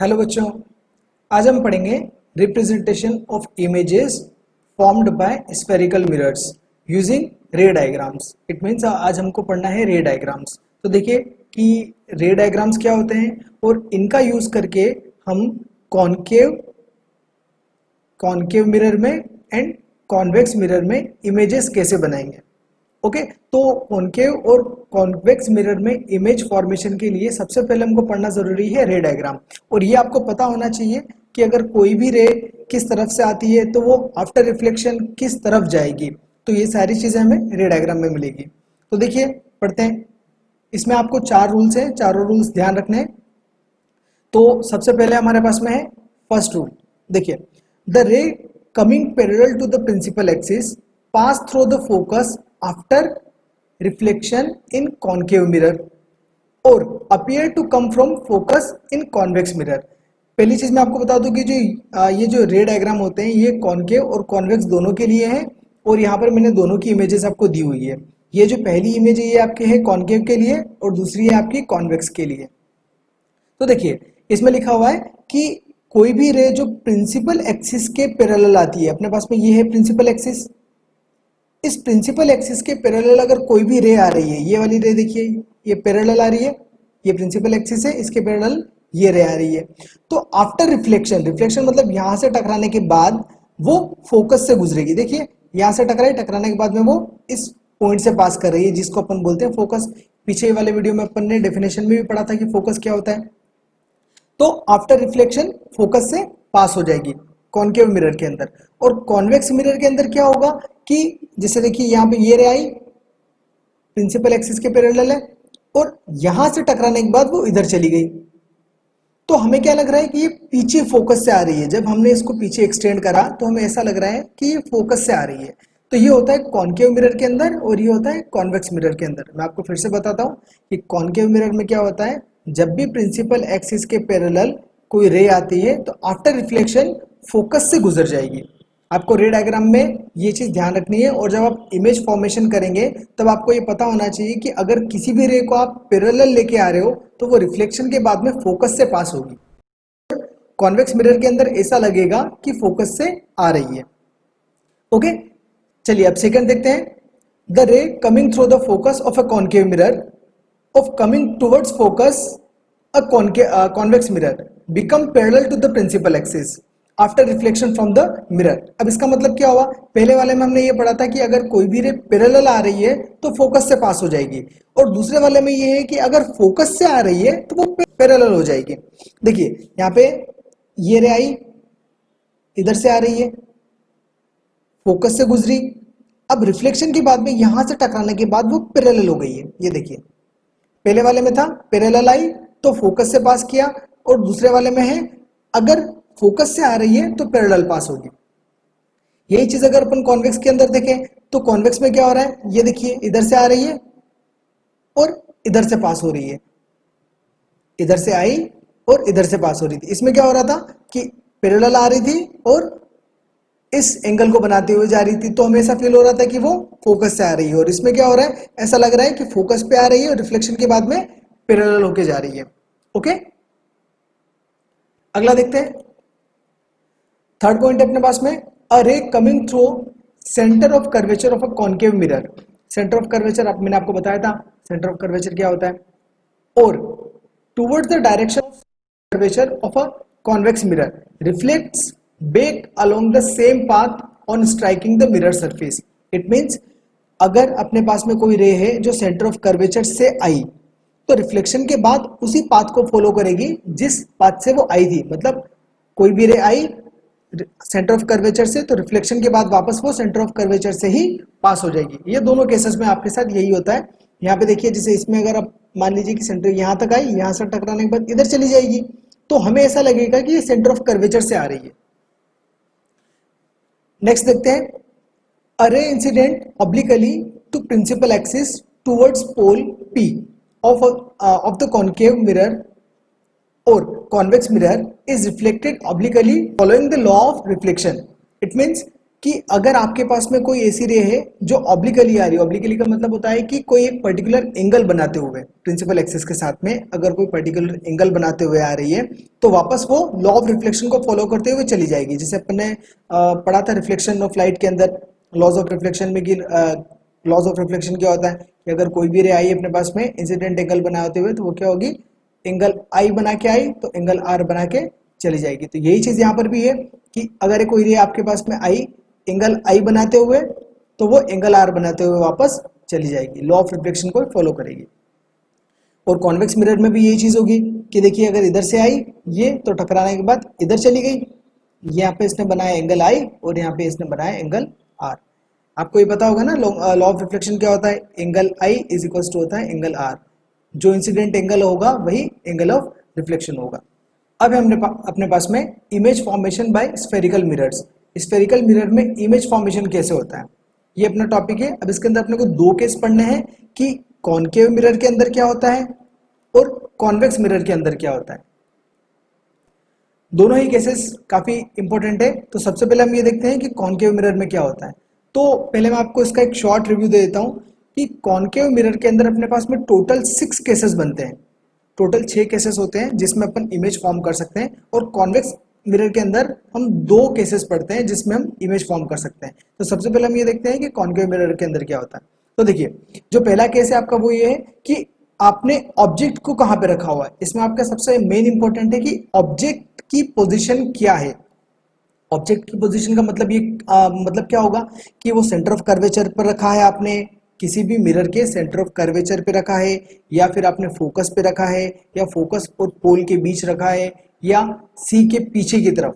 Hello बच्चों, आज हम पढ़ेंगे representation of images formed by spherical mirrors using रे डायग्राम्स। इट मीन्स आज हमको पढ़ना है रे डायग्राम्स। तो देखिए कि रे डायग्राम्स क्या होते हैं और इनका यूज करके हम कॉनकेव कॉनकेव मिरर में एंड कॉन्वेक्स मिरर में इमेजेस कैसे बनाएंगे। ओके, तो कॉनकेव और कॉन्वेक्स मिरर में इमेज फॉर्मेशन के लिए सबसे पहले हमको पढ़ना जरूरी है रे डायग्राम। और ये आपको पता होना चाहिए कि अगर कोई भी रे किस तरफ से आती है तो वो आफ्टर रिफ्लेक्शन किस तरफ जाएगी। तो ये सारी चीजें हमें रे डायग्राम में मिलेगी। तो देखिए पढ़ते हैं। इसमें आपको 4 रूल्स हैं, चारों रूल्स ध्यान रखने हैं। तो सबसे पहले हमारे पास में है फर्स्ट रूल। देखिए, the ray coming parallel to the principal axis pass through the focus after reflection in concave mirror और appear to come from focus in convex mirror. पहली चीज मैं आपको बता दूं कि ये जो रे डायग्राम होते हैं ये कॉनकेव और कॉन्वेक्स दोनों के लिए है। और यहाँ पर मैंने दोनों की इमेजेस आपको दी हुई है। ये जो पहली इमेज है ये आपके है कॉनकेव के लिए और दूसरी है आपकी कॉन्वेक्स के लिए। तो देखिए इसमें लिखा हुआ है कि कोई भी रे जो प्रिंसिपल एक्सिस के पैरेलल आती है, अपने पास में ये है प्रिंसिपल एक्सिस। इस प्रिंसिपल एक्सिस के पैरेलल अगर कोई भी रे आ रही है, ये वाली रे देखिए ये पैरेलल आ रही है, ये प्रिंसिपल एक्सिस है, इसके पैरेलल ये रे आ रही है। तो आफ्टर रिफ्लेक्शन, रिफ्लेक्शन मतलब यहां से टकराने के बाद वो फोकस से गुजरेगी। देखिए यहां से टकराई, टकराने के बाद में वो इस पॉइंट से पास कर रही है जिसको अपन बोलते हैं फोकस। पीछे वाले वीडियो में अपन ने डेफिनेशन में भी पढ़ा था कि फोकस क्या होता है। तो आफ्टर रिफ्लेक्शन फोकस से पास हो जाएगी कॉनकेव मिरर के अंदर। और कॉन्वेक्स मिरर के अंदर क्या होगा कि जैसे देखिए यहाँ पे ये रे आई प्रिंसिपल एक्सिस के पैरेलल है और यहां से टकराने के बाद वो इधर चली गई। तो हमें क्या लग रहा है कि ये पीछे फोकस से आ रही है। जब हमने इसको पीछे एक्सटेंड करा तो हमें ऐसा लग रहा है कि ये फोकस से आ रही है। तो ये होता है कॉनकेव मिरर के अंदर और ये होता है कॉन्वेक्स मिरर के अंदर। मैं आपको फिर से बताता हूँ कि कॉनकेव मिरर में क्या होता है, जब भी प्रिंसिपल एक्सिस के पैरेलल कोई रे आती है तो आफ्टर रिफ्लेक्शन फोकस से गुजर जाएगी। आपको रे डायग्राम में ये चीज ध्यान रखनी है। और जब आप इमेज फॉर्मेशन करेंगे तब आपको ये पता होना चाहिए कि अगर किसी भी रे को आप पैरेलल लेके आ रहे हो तो वो रिफ्लेक्शन के बाद में फोकस से पास होगी। कॉन्वेक्स मिरर के अंदर ऐसा लगेगा कि फोकस से आ रही है। ओके, चलिए अब सेकंड देखते हैं। The ray coming through the focus of a concave mirror of coming towards focus a convex mirror become parallel to the principal axis after reflection from the mirror. अब इसका मतलब क्या हुआ, पहले वाले में हमने ये पढ़ा था कि अगर कोई भी रे पैरेलल आ रही है तो फोकस से पास हो जाएगी। और दूसरे वाले में ये है कि अगर फोकस से आ रही है तो वो पैरेलल हो जाएगी। देखिए यहाँ पे ये रे आई इधर से आ रही है, फोकस से गुजरी, अब रिफ्लेक्शन के बाद में यहां से टकराने के बाद वो पैरेलल हो गई है। ये देखिए पहले वाले में था पैरेलल आई तो फोकस से पास किया, और दूसरे वाले में है अगर फोकस से आ रही है तो पैरेलल पास होगी। यही चीज अगर अपन कॉन्वेक्स के अंदर देखें तो कॉन्वेक्स में क्या हो रहा है, ये देखिए इधर से आ रही है और इधर से पास हो रही है, इधर से आई और इधर से पास हो रही थी। इसमें क्या हो रहा था कि पैरेलल आ रही थी और इस एंगल को बनाते हुए जा रही थी, तो हमेशा फील हो रहा था कि वो फोकस से आ रही है। और इसमें क्या हो रहा है, ऐसा लग रहा है कि फोकस पे आ रही है और रिफ्लेक्शन के बाद में पैरेलल होके जा रही है। ओके, अगला देखते हैं। थर्ड पॉइंट अपने पास में, अ रे coming through centre of curvature of a concave mirror. Centre of curvature मैंने आपको बताया था, सेंटर ऑफ कर्वेचर क्या होता है। और towards the direction of curvature of a convex mirror reflects back along the same path on striking the mirror surface. It means अगर अपने पास में कोई रे है जो सेंटर ऑफ कर्वेचर से आई तो रिफ्लेक्शन के बाद उसी पाथ को फॉलो करेगी जिस पाथ से वो आई थी। मतलब कोई भी रे आई सेंटर ऑफ कर्वेचर से तो रिफ्लेक्शन के बाद वापस वो सेंटर ऑफ कर्वेचर से ही पास हो जाएगी। ये दोनों केसेस में आपके साथ यही होता है। यहाँ पे देखिए जैसे इसमें अगर आप मान लीजिए कि सेंटर यहाँ तक आई, यहाँ से टकराने के बाद इधर चली जाएगी तो हमें ऐसा लगेगा कि ये सेंटर ऑफ कर्वेचर से आ रही है। नेक्स्ट देखते हैं, a ray incident obliquely to principal axis towards pole P of the concave mirror or convex mirror is reflected obliquely following the law of reflection. It means कि अगर आपके पास में कोई ऐसी रे है जो ऑब्लिकली आ रही है, ऑब्लिकली का मतलब होता है कि कोई एक पर्टिकुलर एंगल बनाते हुए प्रिंसिपल एक्सिस के साथ में अगर कोई पर्टिकुलर एंगल बनाते हुए आ रही है, तो वापस वो लॉ ऑफ रिफ्लेक्शन को फॉलो करते हुए चली जाएगी। जैसे अपन ने पढ़ा था रिफ्लेक्शन ऑफ लाइट के अंदर, लॉज ऑफ रिफ्लेक्शन में कि लॉज ऑफ रिफ्लेक्शन क्या होता है कि अगर कोई भी रे आई अपने पास में इंसिडेंट एंगल बनाते हुए, तो वो क्या होगी, एंगल आई बना के आई तो एंगल आर बना के चली जाएगी। तो यही चीज यहाँ पर भी है कि अगर कोई रे आपके पास में आई एंगल आई बनाते हुए, तो वो एंगल आर बनाते हुए वापस चली जाएगी, लॉ ऑफ रिफ्लेक्शन को फॉलो करेगी। और कॉन्वेक्स मिरर में भी यही चीज होगी कि देखिए अगर इधर से आई ये, तो टकराने के बाद इधर चली गई, यहाँ पे इसने बनाया एंगल आई और यहाँ पे इसने बनाया एंगल आर। आपको ये पता होगा ना लॉ ऑफ रिफ्लेक्शन क्या होता है, angle I is equal to होता है एंगल आर, जो इंसिडेंट एंगल होगा वही एंगल ऑफ रिफ्लेक्शन होगा। अब हमने अपने पास में image formation by spherical mirrors. Spherical mirror में इमेज फॉर्मेशन कैसे होता है, ये अपना टॉपिक है। अब इसके अंदर अपने को दो केस पढ़ने हैं कि कॉनकेव मिरर के अंदर क्या होता है और कॉन्वेक्स मिरर के अंदर क्या होता है। दोनों ही केसेस काफी इंपॉर्टेंट है। तो सबसे पहले हम ये देखते हैं कि कॉनकेव मिरर में क्या होता है। तो पहले मैं आपको इसका एक शॉर्ट रिव्यू दे देता हूँ कि कॉनकेव मिरर के अंदर अपने पास में टोटल 6 केसेस बनते हैं, टोटल 6 केसेस होते हैं जिसमें अपन इमेज फॉर्म कर सकते हैं। और कॉन्वेक्स मिरर के अंदर हम 2 केसेस पढ़ते हैं जिसमें हम इमेज फॉर्म कर सकते हैं। तो सबसे पहले हम ये देखते हैं कि कॉन्केव मिरर के अंदर क्या होता है। तो देखिए जो पहला केस है आपका वो ये है कि आपने ऑब्जेक्ट को कहाँ पे रखा हुआ है। इसमें आपका सबसे मेन इंपॉर्टेंट है कि ऑब्जेक्ट की पोजीशन क्या है। ऑब्जेक्ट की पोजीशन का मतलब ये मतलब क्या होगा कि वो सेंटर ऑफ कर्वेचर पर रखा है, आपने किसी भी मिरर के सेंटर ऑफ कर्वेचर पे रखा है, या फिर आपने फोकस पे रखा है, या फोकस और पोल के बीच रखा है, या सी के पीछे की तरफ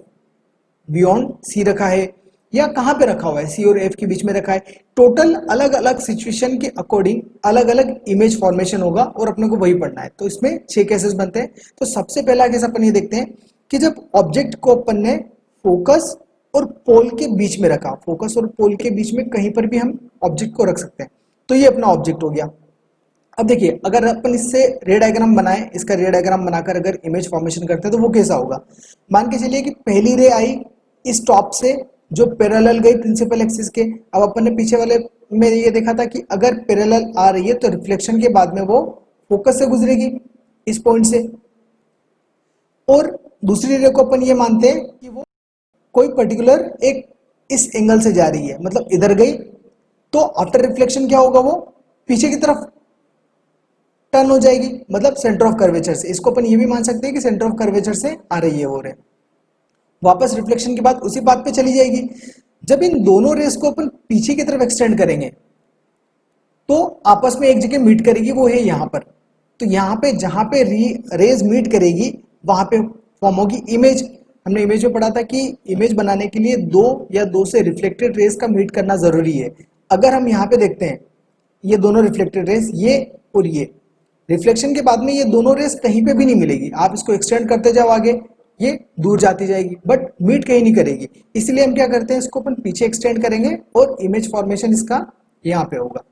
बियॉन्ड सी रखा है, या कहाँ पे रखा हुआ है, सी और एफ के बीच में रखा है। टोटल अलग अलग सिचुएशन के अकॉर्डिंग अलग अलग इमेज फॉर्मेशन होगा और अपने को वही पढ़ना है। तो इसमें 6 केसेस बनते हैं। तो सबसे पहला केस अपन ये देखते हैं कि जब ऑब्जेक्ट को अपन ने फोकस और पोल के बीच में रखा, फोकस और पोल के बीच में कहीं पर भी हम ऑब्जेक्ट को रख सकते हैं, तो ये अपना ऑब्जेक्ट हो गया। अब देखिए अगर अपन इससे रे डायग्राम बनाए, इसका रे डायग्राम बनाकर अगर इमेज फॉर्मेशन करते हैं तो वो कैसा होगा। मान के चलिए कि पहली रे आई इस टॉप से जो पैरेलल गई प्रिंसिपल एक्सिस के। अब अपन ने पीछे वाले में ये देखा था कि अगर पैरेलल आ रही है तो रिफ्लेक्शन के बाद में वो फोकस से गुजरेगी इस पॉइंट से। और दूसरी रे को अपन ये मानते हैं कि वो कोई पर्टिकुलर एक इस एंगल से जा रही है, मतलब इधर गई, तो आफ्टर रिफ्लेक्शन क्या होगा, वो पीछे की तरफ टर्न हो जाएगी, मतलब सेंटर ऑफ कर्वेचर से। इसको अपन ये भी मान सकते हैं कि सेंटर ऑफ कर्वेचर से आ रही है वो रे, वापस रिफ्लेक्शन के बाद उसी बात पे चली जाएगी। जब इन दोनों रेस को अपन पीछे की तरफ एक्सटेंड करेंगे तो आपस में एक जगह मीट करेगी, वो है यहाँ पर। तो यहाँ पे जहां पे रेज मीट करेगी वहां पे फॉर्म होगी इमेज। हमने इमेज में पढ़ा था कि इमेज बनाने के लिए 2 या 2 से रिफ्लेक्टेड रेस का मीट करना जरूरी है। अगर हम यहाँ पे देखते हैं ये दोनों रिफ्लेक्टेड रेस, ये और ये, रिफ्लेक्शन के बाद में ये दोनों रेस कहीं पे भी नहीं मिलेगी। आप इसको एक्सटेंड करते जाओ आगे, ये दूर जाती जाएगी बट मीट कहीं नहीं करेगी। इसलिए हम क्या करते हैं, इसको अपन पीछे एक्सटेंड करेंगे और इमेज फॉर्मेशन इसका यहाँ पे होगा।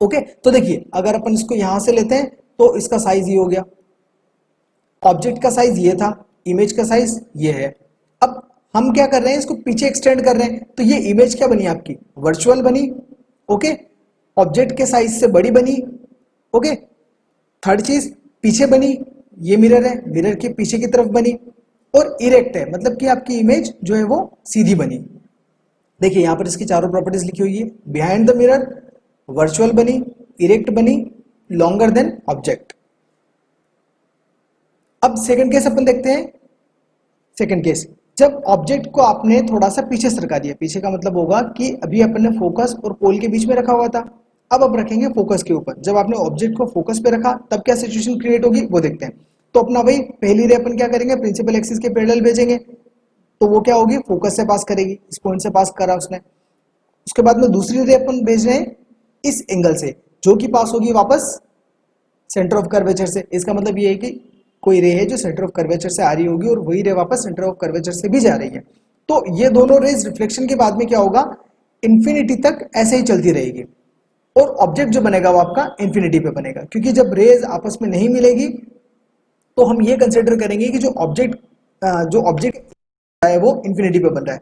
ओके, तो देखिए अगर अपन इसको यहां से लेते हैं तो इसका साइज ये हो गया, ऑब्जेक्ट का साइज ये था, इमेज का साइज ये है। अब हम क्या कर रहे हैं, इसको पीछे एक्सटेंड कर रहे हैं, तो ये इमेज क्या बनी आपकी, वर्चुअल बनी। ओके, ऑब्जेक्ट के साइज से बड़ी बनी। ओके, थर्ड चीज पीछे बनी, ये मिरर है, मिरर के पीछे की तरफ बनी, और इरेक्ट है, मतलब कि आपकी इमेज जो है वो सीधी बनी। देखिए यहां पर इसकी चारों प्रॉपर्टीज लिखी हुई है, बिहाइंड द मिरर वर्चुअल बनी, इरेक्ट बनी, लॉन्गर देन ऑब्जेक्ट। अब सेकंड केस अपन देखते हैं। सेकंड केस, जब ऑब्जेक्ट को आपने थोड़ा सा पीछे सरका दिया, पीछे का मतलब होगा कि अभी अपन ने फोकस और पोल के बीच में रखा हुआ था, अब रखेंगे फोकस के ऊपर। जब आपने ऑब्जेक्ट को फोकस पे रखा तब क्या सिचुएशन क्रिएट होगी वो देखते हैं। तो अपना वही पहली रे अपन क्या करेंगे, प्रिंसिपल एक्सिस के पैरेलल भेजेंगे, तो वो क्या होगी, फोकस से पास करेगी, इस पॉइंट से पास करा उसने। उसके बाद में दूसरी रे अपन भेज रहे हैं इस एंगल से, जो कि पास होगी वापस सेंटर ऑफ कर्वेचर से। इसका मतलब ये है कि कोई रे है जो सेंटर ऑफ कर्वेचर से आ रही होगी और वही रे वापस सेंटर ऑफ कर्वेचर से भी जा रही है। तो ये दोनों रेज रिफ्लेक्शन के बाद में क्या होगा, इंफिनिटी तक ऐसे ही चलती रहेगी, और ऑब्जेक्ट जो बनेगा वो आपका इंफिनिटी पे बनेगा। क्योंकि जब रेज आपस में नहीं मिलेगी तो हम ये कंसिडर करेंगे कि जो ऑब्जेक्ट है वो इंफिनिटी पे बन रहा है।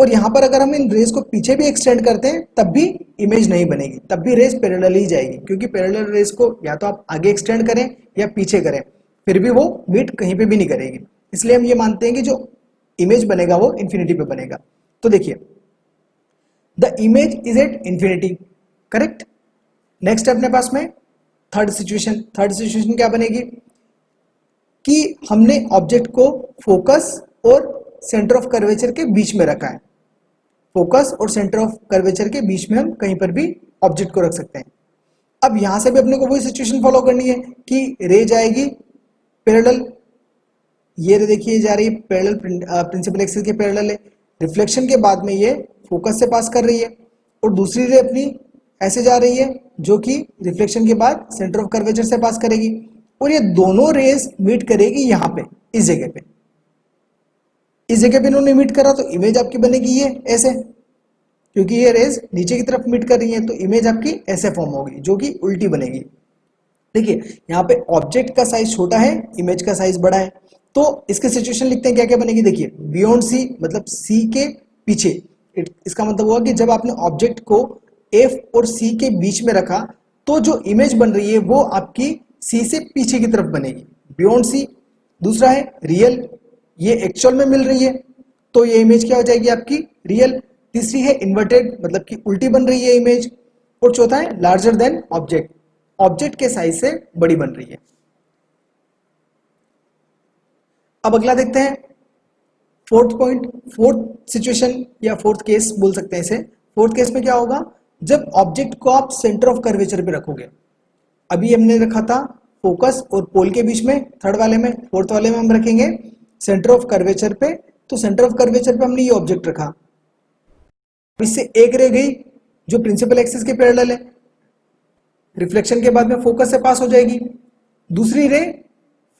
और यहाँ पर अगर हम इन रेज को पीछे भी एक्सटेंड करते हैं तब भी इमेज नहीं बनेगी, तब भी रेज पैरेलल ही जाएगी, क्योंकि पैरेलल रेज को या तो आप आगे एक्सटेंड करें या पीछे करें, फिर भी वो मीट कहीं पे भी नहीं करेगी। इसलिए हम ये मानते हैं कि जो इमेज बनेगा वो इन्फिनिटी पे बनेगा। तो देखिए the image is at infinity, correct. Next अपने पास में थर्ड सिचुएशन क्या बनेगी कि हमने ऑब्जेक्ट को फोकस और सेंटर ऑफ कर्वेचर के बीच में रखा है। फोकस और सेंटर ऑफ कर्वेचर के बीच में हम कहीं पर भी ऑब्जेक्ट को रख सकते हैं। अब यहां से भी अपने को वही सिचुएशन फॉलो करनी है कि रे जाएगी पैरेलल, ये रे देखिए जा रही है पैरेलल, प्रिंसिपल एक्सिस के पैरेलल है। रिफ्लेक्शन के बाद में ये फोकस से पास कर रही है और दूसरी रे अपनी ऐसे जा रही है जो कि रिफ्लेक्शन के बाद सेंटर ऑफ कर्वेचर से पास करेगी, और ये दोनों रेज मीट करेगी यहाँ पे इस जगह पे। इस जगह पे इन्होंने मीट करा तो इमेज आपकी बनेगी ये ऐसे, क्योंकि ये रेज नीचे की तरफ मीट कर रही है तो इमेज आपकी ऐसे फॉर्म होगी जो कि उल्टी बनेगी। देखिए यहाँ पे ऑब्जेक्ट का साइज छोटा है, इमेज का साइज बड़ा है, तो इसके सिचुएशन लिखते हैं क्या क्या बनेगी। देखिए बियॉन्ड सी मतलब सी के पीछे, इसका मतलब हुआ कि जब आपने ऑब्जेक्ट को एफ और सी के बीच में रखा तो जो इमेज बन रही है वो आपकी सी से पीछे की तरफ बनेगी, बियॉन्ड सी। दूसरा है रियल, ये एक्चुअल में मिल रही है तो ये इमेज क्या हो जाएगी आपकी रियल। तीसरी है इन्वर्टेड मतलब कि उल्टी बन रही है इमेज, और चौथा है लार्जर देन ऑब्जेक्ट, ऑब्जेक्ट के साइज से बड़ी बन रही है। अब अगला देखते हैं फोर्थ पॉइंट, फोर्थ सिचुएशन या फोर्थ केस बोल सकते हैं इसे। फोर्थ केस में क्या होगा, जब ऑब्जेक्ट को आप सेंटर ऑफ कर्वेचर पे रखोगे। अभी हमने रखा था फोकस और पोल के बीच में थर्ड वाले में, फोर्थ वाले में हम रखेंगे सेंटर ऑफ कर्वेचर पे। तो सेंटर ऑफ कर्वेचर पे हमने ये ऑब्जेक्ट रखा, इससे एक रह गई जो प्रिंसिपल एक्सिस के पैरेलल है, रिफ्लेक्शन के बाद में फोकस से पास हो जाएगी। दूसरी रे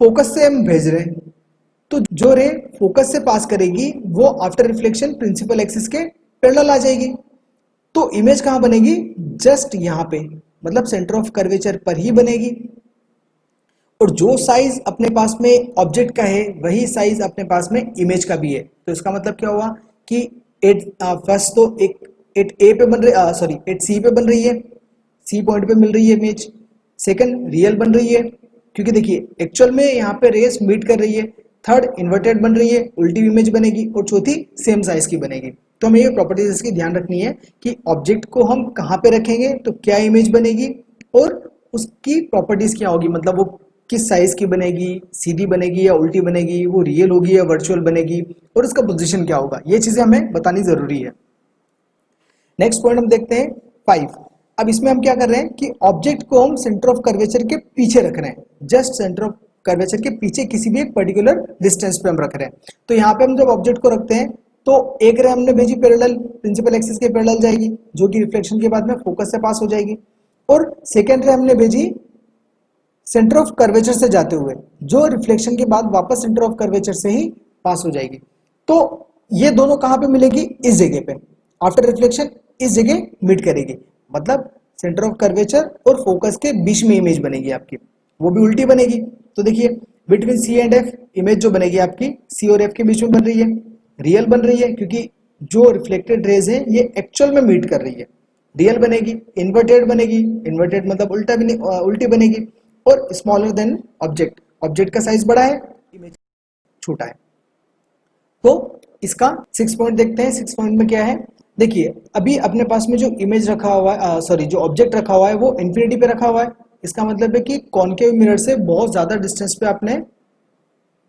फोकस से हम भेज रहे हैं तो जो रे फोकस से पास करेगी वो आफ्टर रिफ्लेक्शन प्रिंसिपल एक्सिस के पैरेलल आ जाएगी। तो इमेज कहां बनेगी, जस्ट यहां पे, मतलब सेंटर ऑफ कर्वेचर पर ही बनेगी। और जो साइज अपने पास में ऑब्जेक्ट का है वही साइज अपने पास में इमेज का भी है। तो इसका मतलब क्या हुआ कि फर्स्ट तो एट ए पे बन रही, सॉरी एट सी पे बन रही है, सी पॉइंट पे मिल रही है इमेज। सेकंड रियल बन रही है क्योंकि देखिए एक्चुअल में यहाँ पे रेस मीट कर रही है। थर्ड इन्वर्टेड बन रही है, उल्टी इमेज बनेगी। और चौथी सेम साइज की बनेगी। तो हमें ये प्रॉपर्टीज इसकी ध्यान रखनी है कि ऑब्जेक्ट को हम कहाँ पे रखेंगे तो क्या इमेज बनेगी और उसकी प्रॉपर्टीज क्या होगी, मतलब वो किस साइज की बनेगी, सीधी बनेगी या उल्टी बनेगी, वो रियल होगी या वर्चुअल बनेगी, और उसका पोजीशन क्या होगा, ये चीजें हमें बतानी जरूरी है। नेक्स्ट पॉइंट हम देखते हैं 5। अब इसमें हम क्या कर रहे हैं कि ऑब्जेक्ट को हम सेंटर ऑफ कर्वेचर के पीछे रख रहे हैं, जस्ट सेंटर ऑफ कर्वेचर के पीछे किसी भी एक पर्टिकुलर डिस्टेंस पे हम रख रहे हैं। तो यहाँ पे हम जब ऑब्जेक्ट को रखते हैं तो एक रे हमने भेजी पैरेलल, प्रिंसिपल एक्सिस के पैरेलल जाएगी जो कि रिफ्लेक्शन के बाद में फोकस से पास हो जाएगी, और सेकेंड रे हमने भेजी सेंटर ऑफ कर्वेचर से जाते हुए जो रिफ्लेक्शन के बाद वापस सेंटर ऑफ कर्वेचर से ही पास हो जाएगी। तो ये दोनों कहां पे मिलेगी, इस जगह पे, आफ्टर रिफ्लेक्शन इस जगह मीट करेगी, मतलब सेंटर ऑफ कर्वेचर और फोकस के बीच में इमेज बनेगी आपकी, वो भी उल्टी बनेगी। तो देखिए between C and F image जो बनेगी आपकी सी और एफ के बीच में बन रही है, रियल बन रही है क्योंकि जो रिफ्लेक्टेड रेज है ये एक्चुअल में मीट कर रही है, रियल बनेगी। इन्वर्टेड बनेगी, इन्वर्टेड मतलब उल्टी बनेगी। और स्मॉलर देन ऑब्जेक्ट, ऑब्जेक्ट का साइज बड़ा है, इमेज छोटा है। तो इसका 6 पॉइंट देखते हैं। 6 पॉइंट में क्या है, देखिए अभी अपने पास में जो इमेज रखा हुआ है, सॉरी जो ऑब्जेक्ट रखा हुआ है वो इन्फिनिटी पे रखा हुआ है। इसका मतलब है कि कॉनकेव मिरर से बहुत ज्यादा डिस्टेंस पे आपने,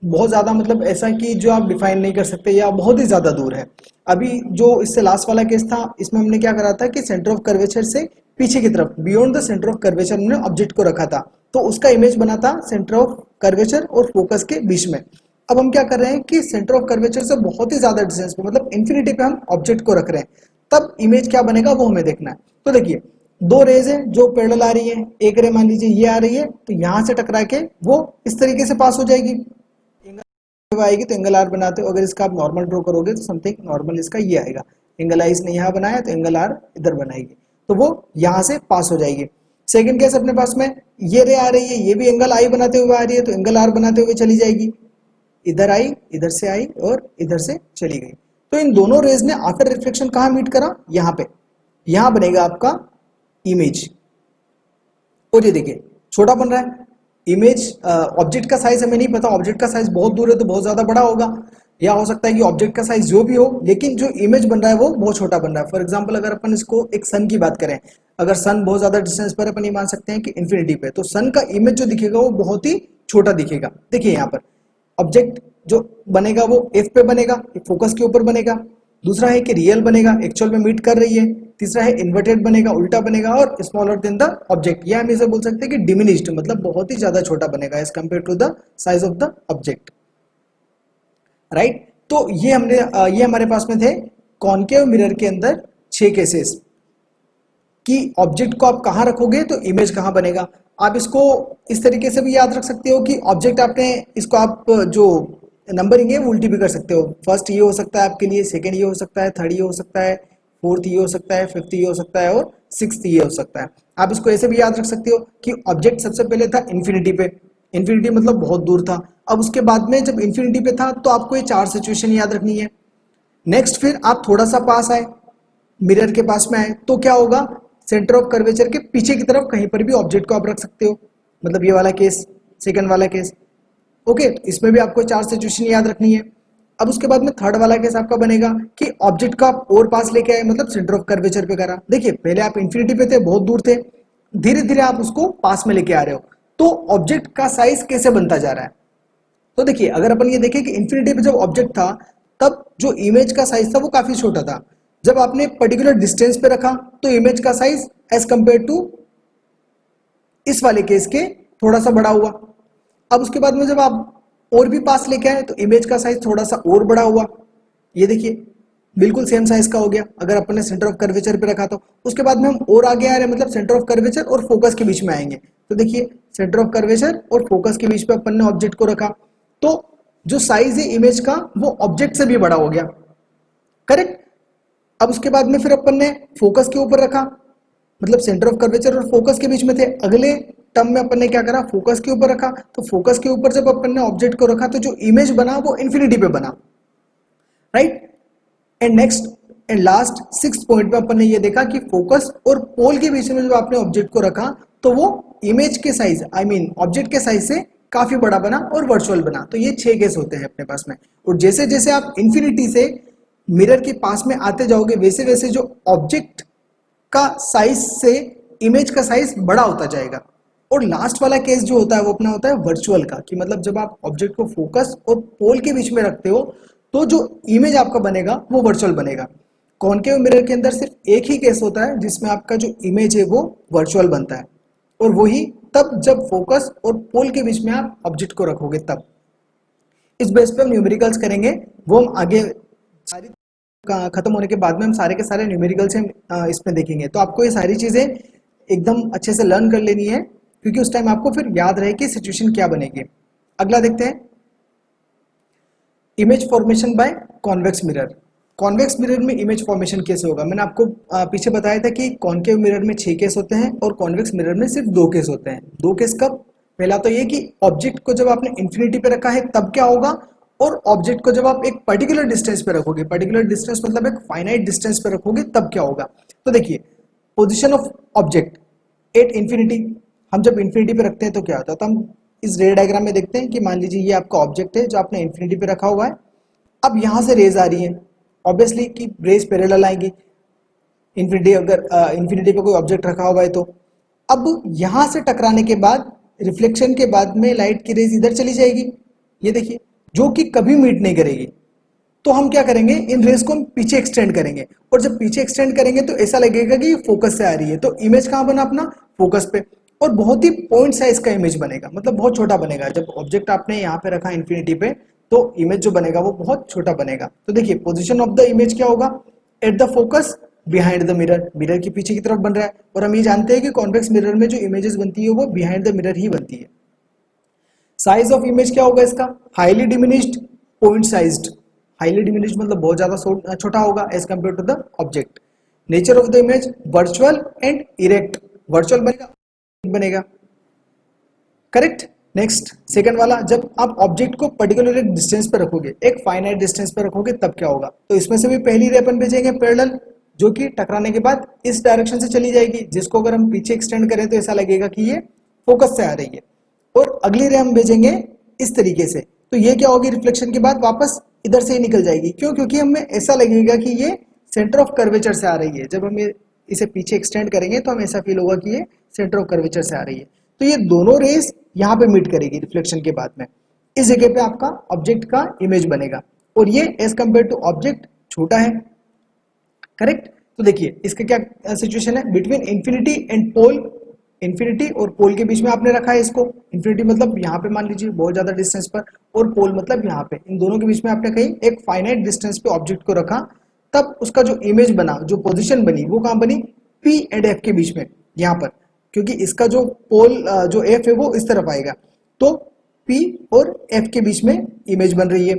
बहुत ज्यादा मतलब ऐसा कि जो आप डिफाइन नहीं कर सकते या बहुत ही ज्यादा दूर है। अभी जो इससे लास्ट वाला केस था इसमें हमने क्या करा था कि सेंटर ऑफ कर्वेचर से पीछे की तरफ, beyond the centre of curvature हमने ऑब्जेक्ट को रखा था, तो उसका इमेज बना था सेंटर ऑफ कर्वेचर और फोकस के बीच में। अब हम क्या कर रहे हैं कि सेंटर ऑफ कर्वेचर से बहुत ही ज्यादा डिस्टेंस पे, मतलब इन्फिनिटी पे हम ऑब्जेक्ट को रख रहे हैं, तब इमेज क्या बनेगा वो हमें देखना है। तो देखिए दो रेज है जो पैरेलल आ रही है, एक रे मान लीजिए ये आ रही है तो यहां से टकरा के वो इस तरीके से पास हो जाएगी, आएगी तो एंगल आर बनाते हो। अगर इसका आप नॉर्मल ड्रॉ करोगे तो समथिंग नॉर्मल इसका ये आएगा, एंगल आई इसने यहाँ बनाया तो एंगल आर इधर बनाएगी, तो वो यहाँ से पास हो जाएगी। सेकंड केस अपने पास में ये रे आ रही है, ये भी एंगल आई बनाते हुए आ रही है तो एंगल आर बनाते हुए चली जाएगी, इधर आई, इधर से आई और इधर से चली गई। तो इन दोनों रेज ने आफ्टर रिफ्लेक्शन कहाँ मीट करा, यहाँ पे, यहाँ बनेगा आपका इमेज। और ये देखिए छोटा बन रहा है इमेज। ऑब्जेक्ट का साइज हमें नहीं पता, ऑब्जेक्ट का साइज बहुत दूर है तो बहुत ज्यादा बड़ा होगा, या हो सकता है कि ऑब्जेक्ट का साइज जो भी हो, लेकिन जो इमेज बन रहा है वो बहुत छोटा बन रहा है। फॉर एग्जांपल अगर अपन इसको एक सन की बात करें, अगर सन बहुत ज्यादा डिस्टेंस पर, अपन ये मान सकते हैं कि इन्फिनिटी पे, तो सन का इमेज जो दिखेगा वो बहुत ही छोटा दिखेगा। देखिए यहाँ पर ऑब्जेक्ट जो बनेगा वो एफ पे बनेगा, फोकस के ऊपर बनेगा। दूसरा है कि रियल बनेगा, एक्चुअल में मीट कर रही है। तीसरा है इन्वर्टेड बनेगा, उल्टा बनेगा, और स्मॉलर देन द ऑब्जेक्ट, या हम इसे बोल सकते हैं कि डिमिनिश्ड, मतलब बहुत ही ज्यादा छोटा बनेगा as compare to the size of the object, right. तो ये हमारे पास में थे कॉनकेव मिरर के अंदर 6 केसेस कि ऑब्जेक्ट को आप कहाँ रखोगे तो इमेज कहाँ बनेगा। आप इसको इस तरीके से भी याद रख सकते हो कि ऑब्जेक्ट आपने इसको आप जो नंबरिंग है वो उल्टी भी कर सकते हो। फर्स्ट ये हो सकता है आपके लिए, सेकंड ये हो सकता है, थर्ड ये हो सकता है, फोर्थ ये हो सकता है, फिफ्थ ये हो सकता है, और सिक्स्थ ये हो सकता है। आप इसको ऐसे भी याद रख सकते हो कि ऑब्जेक्ट सबसे पहले था इन्फिनिटी पे, इन्फिनिटी मतलब बहुत दूर था। अब उसके बाद में जब इन्फिनिटी पे था तो आपको ये 4 सिचुएशन याद रखनी है। नेक्स्ट फिर आप थोड़ा सा पास आए, मिरर के पास में आए, तो क्या होगा, सेंटर ऑफ कर्वेचर के पीछे की तरफ कहीं पर भी ऑब्जेक्ट को आप रख सकते हो, मतलब ये वाला केस, सेकंड वाला केस। ओके, इसमें भी आपको 4 सिचुएशन याद रखनी है। अब उसके बाद में थर्ड वाला केस आपका बनेगा कि ऑब्जेक्ट को आप और पास लेके आए, मतलब सेंटर ऑफ कर्वेचर पे करा। देखिए पहले आप इन्फिनिटी पे थे, बहुत दूर थे, धीरे धीरे आप उसको पास में लेके आ रहे हो, तो ऑब्जेक्ट का साइज कैसे बनता जा रहा है। तो देखिए अगर अपन ये देखें कि इन्फिनिटी पे जब ऑब्जेक्ट था तब जो इमेज का साइज था वो काफी छोटा था। जब आपने पर्टिकुलर डिस्टेंस पे रखा तो इमेज का साइज एज कंपेयर टू इस वाले केस के थोड़ा सा बड़ा हुआ। अब उसके बाद में जब आप और भी पास लेके आए तो इमेज का साइज थोड़ा सा और बड़ा हुआ। ये देखिए बिल्कुल सेम साइज का हो गया अगर अपन ने सेंटर ऑफ कर्वेचर पे रखा तो। उसके बाद में हम और आगे आ रहे हैं, मतलब सेंटर ऑफ कर्वेचर और फोकस के बीच में आएंगे। तो देखिए सेंटर ऑफ कर्वेचर और फोकस के बीच पे अपन ने ऑब्जेक्ट को रखा, तो जो साइज है इमेज का वो ऑब्जेक्ट से भी बड़ा हो गया, करेक्ट। अब उसके बाद में फिर अपन ने फोकस के ऊपर रखा, मतलब सेंटर ऑफ कर्वेचर और फोकस के बीच में थे। अगले टर्म में अपन ने क्या करा, फोकस के ऊपर रखा, तो फोकस के ऊपर जब अपन ने ऑब्जेक्ट को रखा तो जो इमेज बना वो इन्फिनिटी पे बना, right. And next and last 6th point पे अपन ने ये देखा कि फोकस और पोल के बीच में जब आपने ऑब्जेक्ट को रखा तो वो इमेज के साइज, आई मीन ऑब्जेक्ट के साइज से काफी बड़ा बना और वर्चुअल बना। तो ये 6 केस होते हैं अपने पास में। और जैसे जैसे आप इन्फिनिटी से मिरर के पास में आते जाओगे वैसे वैसे जो ऑब्जेक्ट का साइज से इमेज का साइज बड़ा होता जाएगा। और लास्ट वाला केस जो होता है वो अपना होता है वर्चुअल का, कि मतलब जब आप ऑब्जेक्ट को फोकस और पोल के बीच में रखते हो तो जो इमेज आपका बनेगा वो वर्चुअल बनेगा। कॉनकेव मिरर के अंदर सिर्फ एक ही केस होता है जिसमें आपका जो इमेज है वो वर्चुअल बनता है, और वही तब जब फोकस और पोल के बीच में आप ऑब्जेक्ट को रखोगे तब। इस बेस पे हम न्यूमेरिकल्स करेंगे, वो हम आगे सारी खत्म होने के बाद में हम सारे के सारे न्यूमेरिकल्स हम इसमें देखेंगे। तो आपको ये सारी चीजें एकदम अच्छे से लर्न कर लेनी है, क्योंकि उस टाइम आपको फिर याद रहे कि सिचुएशन क्या बनेगी। अगला देखते हैं, image formation by convex mirror. Convex mirror में इमेज फॉर्मेशन कैसे होगा, मैंने आपको पीछे बताया था कि कॉनकेव मिरर में 6 केस होते हैं और कॉन्वेक्स मिरर में सिर्फ 2 केस होते हैं। 2 केस कब, पहला तो ये कि ऑब्जेक्ट को जब आपने इन्फिनिटी पे रखा है तब क्या होगा, और ऑब्जेक्ट को जब आप एक पर्टिकुलर डिस्टेंस पे रखोगे, पर्टिकुलर डिस्टेंस मतलब एक फाइनाइट डिस्टेंस पे रखोगे तब क्या होगा। तो देखिए position of object at infinity, हम जब इन्फिनिटी पे रखते हैं तो क्या होता है, तो हम इस रे डायग्राम में देखते हैं कि मान लीजिए ये आपका ऑब्जेक्ट है जो आपने इन्फिनिटी पे रखा हुआ है। अब यहाँ से रेज आ रही है, ऑब्वियसली कि रेज पैरेलल आएंगी इन्फिनिटी, अगर इन्फिनिटी पे कोई ऑब्जेक्ट रखा हुआ है तो। अब यहाँ से टकराने के बाद रिफ्लेक्शन के बाद में लाइट की रेज इधर चली जाएगी, ये देखिए, जो कि कभी मीट नहीं करेगी। तो हम क्या करेंगे, इन रेज को हम पीछे एक्सटेंड करेंगे, और जब पीछे एक्सटेंड करेंगे तो ऐसा लगेगा कि फोकस से आ रही है। तो इमेज कहाँ बना अपना, फोकस पे, और बहुत ही पॉइंट साइज का इमेज बनेगा, मतलब बहुत छोटा बनेगा। जब ऑब्जेक्ट आपने यहाँ पे रखा इन्फिनिटी पे तो इमेज जो बनेगा वो बहुत छोटा बनेगा। तो देखिए पोजीशन ऑफ द इमेज क्या होगा, at the focus behind the mirror, mirror के पीछे की तरफ बन रहा है। और हम ये जानते हैं कि कॉन्वेक्स मिरर में जो इमेजेस बनती है वो बिहाइंड द मिरर ही बनती है। साइज ऑफ इमेज क्या होगा इसका, highly diminished point sized, highly diminished मतलब बहुत ज्यादा छोटा होगा as compare to the object. Nature of the image virtual and erect, virtual बनेगा, करेक्ट। नेक्स्ट सेकंड वाला, जब आप ऑब्जेक्ट को पर्टिकुलर एक डिस्टेंस पर रखोगे, एक फाइनाइट डिस्टेंस पर रखोगे, तब क्या होगा? तो इसमें से भी पहली रे अपन भेजेंगे पैरेलल, जो कि टकराने के बाद इस डायरेक्शन से चली जाएगी, जिसको अगर हम पीछे एक्सटेंड करें तो ऐसा लगेगा कि ये फोकस से आ रही है। और अगली रे हम भेजेंगे इस तरीके से, तो ये क्या होगी? रिफ्लेक्शन के बाद वापस इधर से ही निकल जाएगी। क्यों? क्योंकि हमें ऐसा लगेगा कि ये सेंटर ऑफ कर्वेचर से आ रही है। जब हम इसे पीछे एक्सटेंड करेंगे तो हमें ऐसा फील होगा कि ये सेंटर ऑफ कर्वेचर से आ रही है। तो ये दोनों रेस यहाँ पे मीट करेगी रिफ्लेक्शन के बाद में, इस जगह पे आपका ऑब्जेक्ट का इमेज बनेगा, और ये एज कंपेयर टू ऑब्जेक्ट छोटा है। करेक्ट? तो देखिए इसका क्या सिचुएशन है, between infinity and pole, infinity और पोल के बीच में आपने रखा है इसको। इंफिनिटी मतलब यहाँ पे मान लीजिए बहुत ज्यादा डिस्टेंस पर, और पोल मतलब यहाँ पे, इन दोनों के बीच में आपने कहीं एक फाइनाइट डिस्टेंस पे ऑब्जेक्ट को रखा, तब उसका जो इमेज बना, जो पोजीशन बनी, वो कहाँ बनी? पी एंड एफ के बीच में, यहाँ पर, क्योंकि इसका जो पोल जो एफ है वो इस तरफ आएगा, तो पी और एफ के बीच में इमेज बन रही है।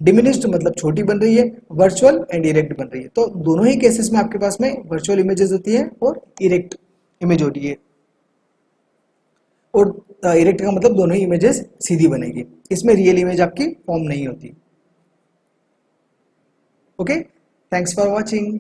डिमिनिश्ड मतलब छोटी बन रही है, वर्चुअल एंड इरेक्ट बन रही है। तो दोनों ही केसेस में आपके पास में वर्चुअल इमेजेस होती है और इरेक्ट इमेज होती है। और इरेक्ट का मतलब दोनों ही इमेजेस सीधी बनेगी, इसमें रियल इमेज आपकी फॉर्म नहीं होती। Okay, thanks for watching.